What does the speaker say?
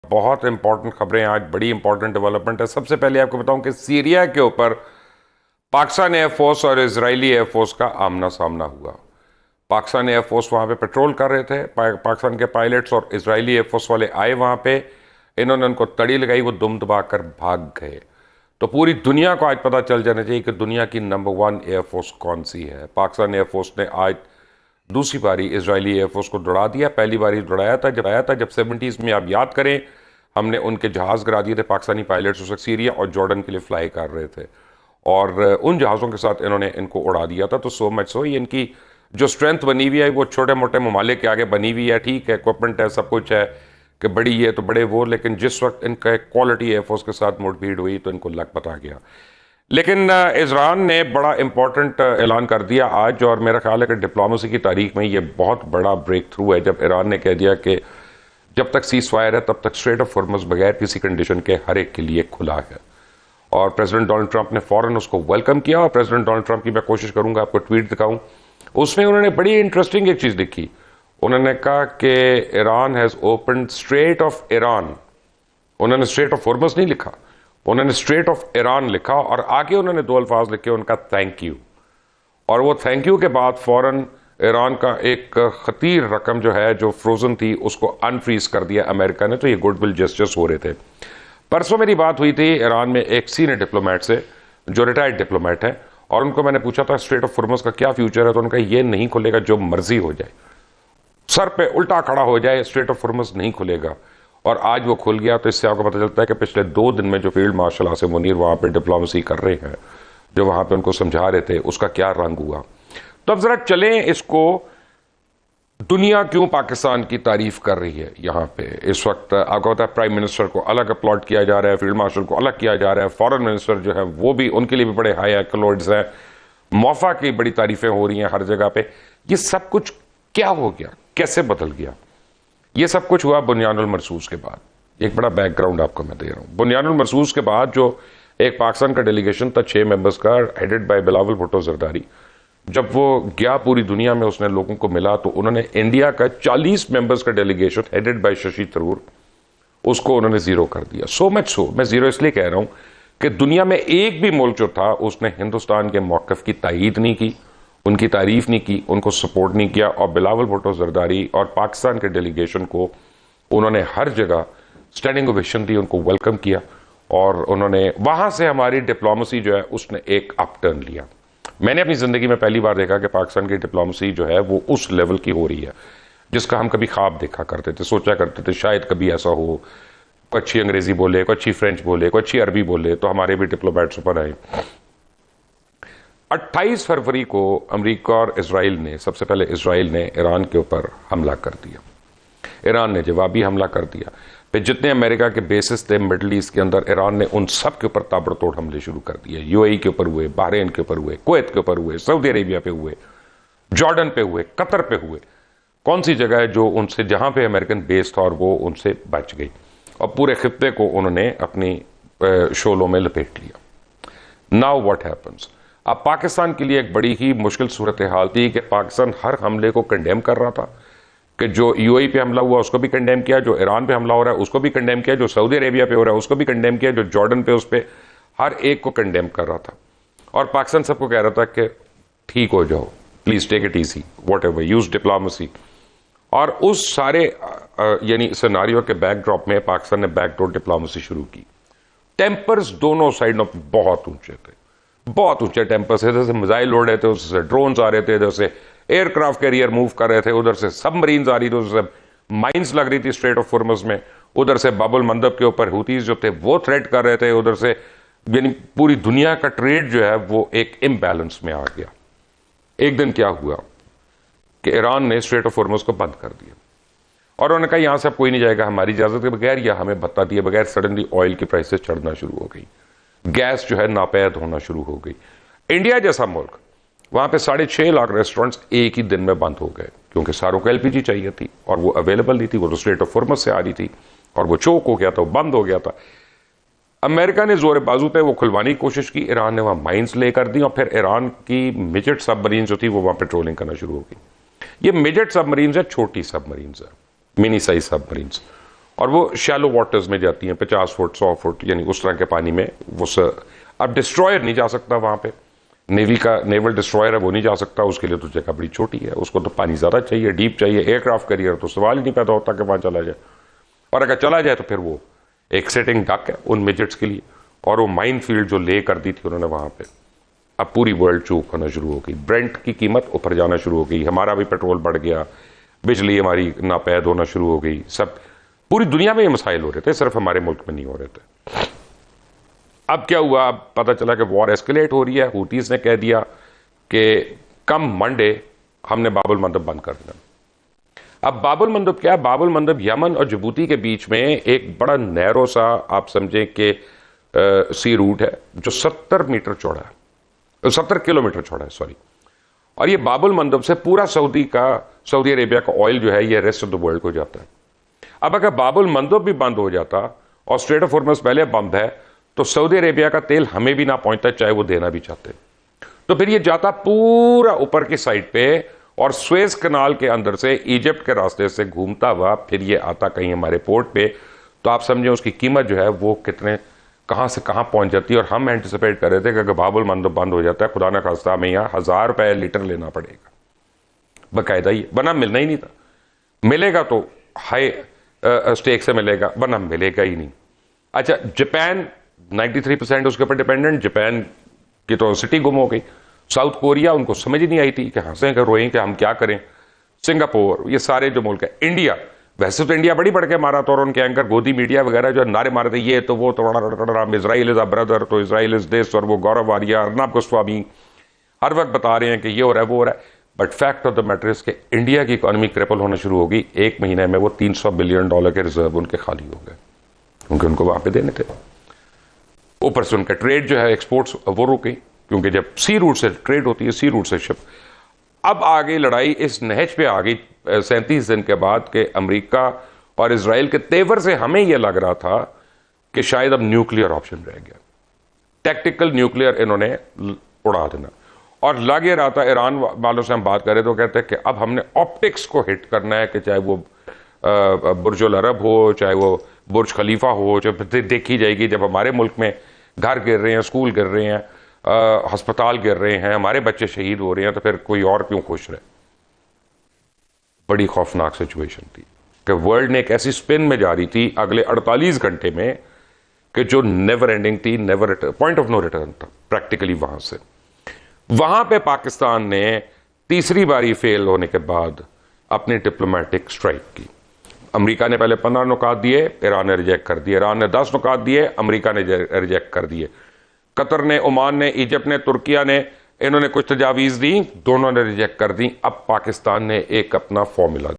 बहुत इंपॉर्टेंट खबरें आज, बड़ी इंपॉर्टेंट डेवलपमेंट है। सबसे पहले आपको बताऊं कि सीरिया के ऊपर पाकिस्तान एयरफोर्स और इजरायली एयरफोर्स का आमना सामना हुआ। पाकिस्तान एयरफोर्स वहां पे पेट्रोल कर रहे थे, पाकिस्तान के पायलट्स, और इजरायली एयरफोर्स वाले आए वहां पे। इन्होंने उनको तड़ी लगाई, वो दुम दबा कर भाग गए। तो पूरी दुनिया को आज पता चल जाना चाहिए कि दुनिया की नंबर 1 एयरफोर्स कौन सी है। पाकिस्तान एयरफोर्स ने आज दूसरी बारी इजरायली एयरफोर्स को दौड़ा दिया। पहली बारी दौड़ाया था जब 70s में, आप याद करें, हमने उनके जहाज़ गिरा दिए थे, पाकिस्तानी पायलट्स उस वक्त सीरिया और जॉर्डन के लिए फ्लाई कर रहे थे, और उन जहाज़ों के साथ इन्होंने इनको उड़ा दिया था। तो सो मच सो ये इनकी जो स्ट्रेंथ बनी हुई है वो छोटे मोटे ममालिक के आगे बनी हुई है। ठीक है, इक्विपमेंट है, सब कुछ है कि बड़ी ये तो बड़े वो, लेकिन जिस वक्त इनका क्वालिटी एयरफोर्स के साथ मुठभेड़ हुई तो इनको लक पता गया। लेकिन इजरान ने बड़ा इंपॉर्टेंट ऐलान कर दिया आज, और मेरा ख्याल है कि डिप्लोमेसी की तारीख में ये बहुत बड़ा ब्रेक थ्रू है, जब ईरान ने कह दिया कि जब तक सीज फायर है तब तक स्ट्रेट ऑफ हॉर्मुज़ बगैर किसी कंडीशन के हर एक के लिए खुला है। और प्रेसिडेंट डोनाल्ड ट्रंप ने फौरन उसको वेलकम किया। और प्रेसिडेंट डोनाल्ड ट्रंप की मैं कोशिश करूंगा आपको ट्वीट दिखाऊं, उसमें उन्होंने बड़ी इंटरेस्टिंग एक चीज़ लिखी। उन्होंने कहा कि Iran has open straight of Iran. उन्होंने स्ट्रेट ऑफ हॉर्मुज़ नहीं लिखा, उन्होंने स्ट्रेट ऑफ ईरान लिखा, और आगे उन्होंने 2 अल्फाज लिखे, उनका थैंक यू। और वो थैंक यू के बाद फौरन ईरान का एक खतीर रकम जो है, जो फ्रोजन थी, उसको अनफ्रीज कर दिया अमेरिका ने। तो ये गुडविल जेस्चर्स हो रहे थे। परसों मेरी बात हुई थी ईरान में एक सीनियर डिप्लोमेट से, जो रिटायर्ड डिप्लोमेट है, और उनको मैंने पूछा था स्ट्रेट ऑफ हॉर्मुज़ का क्या फ्यूचर है। तो उनका ये नहीं खुलेगा, जो मर्जी हो जाए, सर पे उल्टा खड़ा हो जाए, स्ट्रेट ऑफ हॉर्मुज़ नहीं खुलेगा। और आज वो खुल गया। तो इससे आपको पता चलता है कि पिछले 2 दिन में जो फील्ड मार्शल आसिम मुनीर वहाँ पे डिप्लोमेसी कर रहे हैं, जो वहाँ पे उनको समझा रहे थे, उसका क्या रंग हुआ। तो अब जरा चलें इसको, दुनिया क्यों पाकिस्तान की तारीफ कर रही है यहाँ पे इस वक्त। आपको पता है प्राइम मिनिस्टर को अलग अपलॉड किया जा रहा है, फील्ड मार्शल को अलग किया जा रहा है, फॉरेन मिनिस्टर जो है वो भी, उनके लिए भी बड़े हाई एक्कलॉर्ड्स हैं, मोफा की बड़ी तारीफें हो रही हैं हर जगह पे। ये सब कुछ क्या हो गया, कैसे बदल गया? ये सब कुछ हुआ बुनियानुल मरसूस के बाद। एक बड़ा बैकग्राउंड आपको मैं दे रहा हूँ। बुनियानुल मरसूस के बाद जो एक पाकिस्तान का डेलीगेशन था 6 मेंबर्स का, हेडेड बाय बिलावल भुट्टो जरदारी, जब वो गया पूरी दुनिया में, उसने लोगों को मिला, तो उन्होंने इंडिया का 40 मेंबर्स का delegation headed by Shashi Tharoor, उसको उन्होंने जीरो कर दिया। सो मच सो, मैं जीरो इसलिए कह रहा हूँ कि दुनिया में एक भी मुल्क जो था उसने हिंदुस्तान के मौक़िफ़ की तायीद नहीं की, उनकी तारीफ नहीं की, उनको सपोर्ट नहीं किया। और बिलावल भुट्टो जरदारी और पाकिस्तान के डेलीगेशन को उन्होंने हर जगह स्टैंडिंग ओवेशन दी, उनको वेलकम किया, और उन्होंने वहाँ से हमारी डिप्लोमेसी जो है उसने एक अप टर्न लिया। मैंने अपनी ज़िंदगी में पहली बार देखा कि पाकिस्तान की डिप्लोमेसी जो है वो उस लेवल की हो रही है जिसका हम कभी ख्वाब देखा करते थे, सोचा करते थे शायद कभी ऐसा हो। कोई अच्छी अंग्रेज़ी बोले, कोई अच्छी फ्रेंच बोले, कोई अच्छी अरबी बोले, तो हमारे भी डिप्लोमेट्स ऊपर आए। 28 फरवरी को अमेरिका और इजराइल ने, सबसे पहले इजराइल ने ईरान के ऊपर हमला कर दिया। ईरान ने जवाबी हमला कर दिया। फिर जितने अमेरिका के बेसिस थे मिडल ईस्ट के अंदर, ईरान ने उन सब के ऊपर ताबड़तोड़ हमले शुरू कर दिए। यूएई के ऊपर हुए, बहरीन के ऊपर हुए, कुवैत के ऊपर हुए, सऊदी अरेबिया पे हुए, जॉर्डन पे हुए, कतर पे हुए। कौन सी जगह है जो उनसे, जहां पे अमेरिकन बेस था और वो उनसे बच गई, और पूरे खित्ते को उन्होंने अपनी शोलों में लपेट लिया। Now what happens? अब पाकिस्तान के लिए एक बड़ी ही मुश्किल सूरत हाल थी कि पाकिस्तान हर हमले को कंडेम कर रहा था, कि जो यूएई पे हमला हुआ उसको भी कंडेम किया, जो ईरान पे हमला हो रहा है उसको भी कंडेम किया, जो सऊदी अरेबिया पे हो रहा है उसको भी कंडेम किया, जो जॉर्डन पे, उस पे हर एक को कंडेम कर रहा था। और पाकिस्तान सबको कह रहा था कि ठीक हो जाओ, please take it easy, what, use diplomacy. और उस सारे यानी सिनारियो के बैकड्रॉप में पाकिस्तान ने बैकडोर डिप्लोमेसी शुरू की। टेम्पर्स दोनों साइडों पर बहुत ऊंचे थे, बहुत ऊंचे टेम्पर्स थे। जैसे मिसाइल उड़ रहे थे, उससे ड्रोन्स आ रहे थे, जैसे एयरक्राफ्ट कैरियर मूव कर रहे थे, उधर से सबमरीन्स आ रही थी, उधर से माइंस लग रही थी स्ट्रेट ऑफ हॉर्मुज़ में, उधर से बाबुल मंदब के ऊपर हुतीज जो थे वो थ्रेट कर रहे थे, उधर से यानी पूरी दुनिया का ट्रेड जो है वो एक इम्बैलेंस में आ गया। एक दिन क्या हुआ कि ईरान ने स्ट्रेट ऑफ हॉर्मुज़ को बंद कर दिया, और उन्होंने कहा यहां से अब कोई नहीं जाएगा हमारी इजाजत के बगैर या हमें भत्ता दिए बगैर। सडनली ऑयल की प्राइसेस चढ़ना शुरू हो गई, गैस जो है नापैद होना शुरू हो गई। इंडिया जैसा मुल्क, वहां पे 6.5 लाख रेस्टोरेंट्स एक ही दिन में बंद हो गए, क्योंकि सारों को एलपीजी चाहिए थी और वो अवेलेबल नहीं थी, वो तो स्ट्रेट ऑफ हॉर्मुज़ से आ रही थी, और वो चोक हो गया था, वो बंद हो गया था। अमेरिका ने जोर बाजू पे वो खुलवाने की कोशिश की, ईरान ने वहां माइंस लेकर दी, और फिर ईरान की मिजेट सबमरीन जो थी वो वहां पेट्रोलिंग करना शुरू हो गई। ये मिजेट सबमरीन है, छोटी सबमरीन है, मिनी साइज सबमरीन्स, اور وہ شیلو واٹرز میں جاتی ہیں 50 فٹ 100 فٹ یعنی اس طرح کے پانی میں وہ اب ڈسٹرائر نہیں جا سکتا وہاں پہ، نیوی کا نیول ڈسٹرائر ہے وہ نہیں جا سکتا، اس کے لیے تو جگہ بڑی چھوٹی ہے، اس کو تو پانی زیادہ چاہیے، ڈیپ چاہیے، ایئر کرافٹ کیریئر تو سوال ہی نہیں پیدا ہوتا کہ وہاں چلا جائے، اور اگر چلا جائے تو پھر وہ ایک سیٹنگ ڈک ہے ان میجٹس کے لیے، اور وہ مائن فیلڈ جو لے کر دی تھی انہوں نے وہاں پہ، اب پوری ورلڈ چوک ہونا شروع ہو گئی، برینٹ کی قیمت اوپر جانا شروع ہو گئی، ہمارا بھی پیٹرول بڑھ گیا، بجلی ہماری ناپید ہونا شروع ہو گئی، سب پوری دنیا میں یہ مسائل ہو رہے تھے، صرف ہمارے ملک میں نہیں ہو رہے تھے۔ اب کیا ہوا، اب پتہ چلا کہ وار ایسکیلیٹ ہو رہی ہے، ہوتیز نے کہہ دیا کہ کم منڈے ہم نے باب المندب بند کر دیا۔ اب باب المندب کیا ہے؟ باب المندب یمن اور جبوتی کے بیچ میں ایک بڑا نیرو سا آپ سمجھیں کہ سی روٹ ہے جو 70 میٹر چوڑا ہے، 70 کلومیٹر چوڑا ہے سوری، اور یہ باب المندب سے پورا سعودی عربیہ کا آئل جو ہے یہ ریسٹ آف دا ورلڈ کو جاتا ہے۔ اب اگر باب المندب بھی بند ہو جاتا اور اسٹریٹ آف ہارمز پہلے بند ہے تو سعودی عربیہ کا تیل ہمیں بھی نہ پہنچتا چاہے وہ دینا بھی چاہتے، تو پھر یہ جاتا پورا اوپر کی سائڈ پہ اور سویز کنال کے اندر سے ایجپٹ کے راستے سے گھومتا ہوا پھر یہ آتا کہیں ہمارے پورٹ پہ، تو آپ سمجھیں اس کی قیمت جو ہے وہ کہاں سے کہاں پہنچ جاتی ہے، اور ہم اینٹیسپیٹ کر رہے تھے کہ اگر باب المندب بند ہو جاتا ہے خدا نہ خواستہ ہمیں یہاں 1000 روپے لیٹر لینا پڑے گا باقاعدہ، ہی ورنہ ملنا ہی نہیں تھا، ملے گا تو ہائی اسٹیک سے ملے گا ورنہ ملے گا ہی نہیں۔ اچھا جاپان 93% اس کے اوپر ڈیپینڈنٹ، جاپان کی تو سٹی گم ہو گئی، ساؤتھ کوریا ان کو سمجھ نہیں آئی تھی کہ ہنسیں کہ روئیں کہ ہم کیا کریں، سنگاپور، یہ سارے جو ملک ہیں، انڈیا، ویسے تو انڈیا بڑی بڑھ کے مارا تھا اور ان کے اینکر گودی میڈیا وغیرہ جو نعرے مارے تھے یہ تو وہ تو اسرائیل از اے بردر، تو اسرائیل از دس، اور وہ گورو آریا، ارنب گوسوامی ہر وقت بتا رہے ہیں کہ یہ ہو رہا ہے وہ ہو رہا ہے، but fact of the matter is کہ انڈیا کی اکانومی کریپل ہونا شروع ہوگی، ایک مہینے میں وہ $300 بلین کے ریزرو ان کے خالی ہو گئے کیونکہ ان کو وہاں پہ دینے تھے، اوپر سے ان کا ٹریڈ جو ہے ایکسپورٹس وہ رک گئی کیونکہ جب سی روٹ سے ٹریڈ ہوتی ہے، سی روٹ سے شپ، اب آگئی لڑائی اس نہج پہ آ گئی 37 دن کے بعد کہ امریکہ اور اسرائیل کے تیور سے ہمیں یہ لگ رہا تھا کہ شاید اب نیوکلیئر آپشن رہ گیا، ٹیکٹیکل نیوکلیئر انہوں نے اڑا دینا، اور لگ یہ رہا تھا ایران والوں سے ہم بات کریں تو کہتے ہیں کہ اب ہم نے آپٹکس کو ہٹ کرنا ہے، کہ چاہے وہ برج العرب ہو، چاہے وہ برج خلیفہ ہو، جب دیکھی جائے گی جب ہمارے ملک میں گھر گر رہے ہیں، اسکول گر رہے ہیں، ہسپتال گر رہے ہیں، ہمارے بچے شہید ہو رہے ہیں، تو پھر کوئی اور کیوں خوش رہے۔ بڑی خوفناک سچویشن تھی کہ ورلڈ نے ایک ایسی سپن میں جاری تھی اگلے 48 گھنٹے میں کہ جو نیور اینڈنگ تھی، never point of no return تھا پریکٹیکلی وہاں پہ پاکستان نے تیسری باری فیل ہونے کے بعد اپنی ڈپلومیٹک سٹرائک کی، امریکہ نے پہلے 15 نکات دیے، ایران نے ریجیکٹ کر دیے، ایران نے 10 نکات دیے، امریکہ نے ریجیکٹ کر دیے، قطر نے، عمان نے، ایجپٹ نے، ترکیہ نے، انہوں نے کچھ تجاویز دی، دونوں نے ریجیکٹ کر دی، اب پاکستان نے ایک اپنا فارمولا